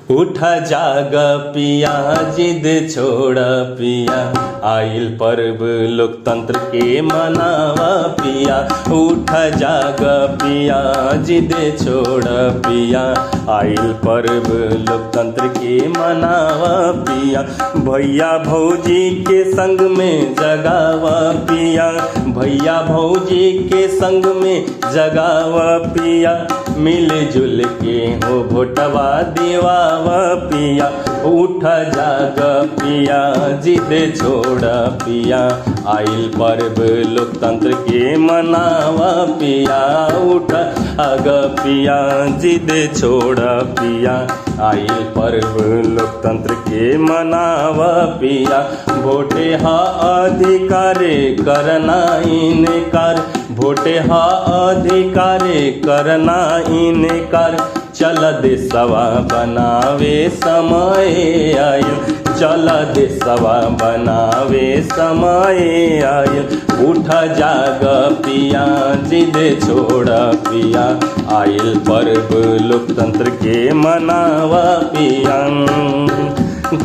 उठा जाग पिया जिद छोड़ पिया, आइल पर्व लोकतंत्र के मनावा पिया। उठा जाग पिया जिद छोड़ पिया, आइल पर्व लोकतंत्र के मनावा पिया। भैया भौजी के संग में जगावा पिया, भैया भौजी के संग में जगावा पिया। मिलजुल के हो भोटवा देवावा पिया। उठ जाग पिया जिद छोड़ पिया, आइल पर्व लोकतंत्र के मनावा पिया। उठ आग पिया जिद छोड़ पिया, आइल पर्व लोकतंत्र के मनावा पिया। वोटे हा अधिकार करना इनकार, वोटे हा अधिकार करना इनकार। चल देशवा बनावे समय आयल, चल देशवा बनावे समय आयल। उठ जाग पिया जिद छोड़ पिया, आयल पर्व लोकतंत्र के मनावा पिया।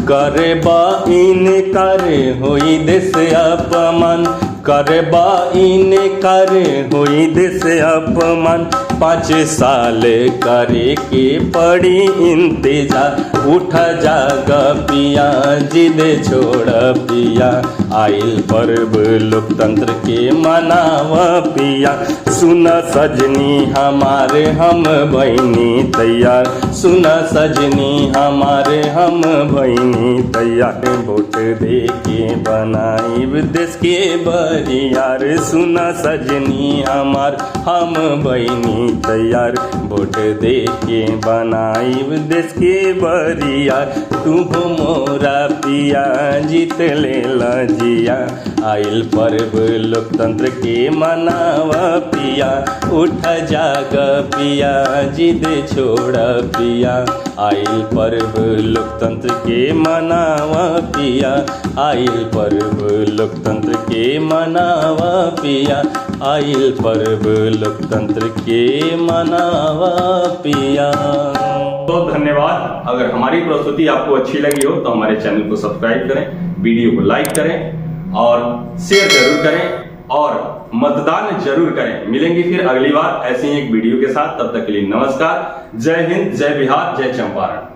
करे बा इनकार होई देश अपमान, करे बा इनकार होई देश अपमान। 5 साल करे के पड़ी इंतजार। उठ जाग पिया जिद छोड़ पिया, आइल पर्व लोकतंत्र के मनावा पिया। सुन सजनी हमारे हम बहिनी तैयार, सुन सजनी हमारे हम बहिनी तैयार। वोट दे के बनाइब देश के बरियार, सुन सजनी हमार हम बहिनी तैयार। वोट दे के बनाइब देश के बरियार। तू मोरा पिया जीत लेला जिया, आइल पर्व लोकतंत्र के मनावा पिया। उठ जाग पिया जिद छोड़ पिया, आइल पर्व लोकतंत्र के मनावा पिया। आइल पर्व लोकतंत्र के मनावा पिया, आइल पर्व लोकतंत्र के मनावा पिया। बहुत धन्यवाद। अगर हमारी प्रस्तुति आपको अच्छी लगी हो तो हमारे चैनल को सब्सक्राइब करें, वीडियो को लाइक करें और शेयर जरूर करें और मतदान जरूर करें। मिलेंगे फिर अगली बार ऐसे ही एक वीडियो के साथ। तब तक के लिए नमस्कार। जय हिंद, जय बिहार, जय चंपारण।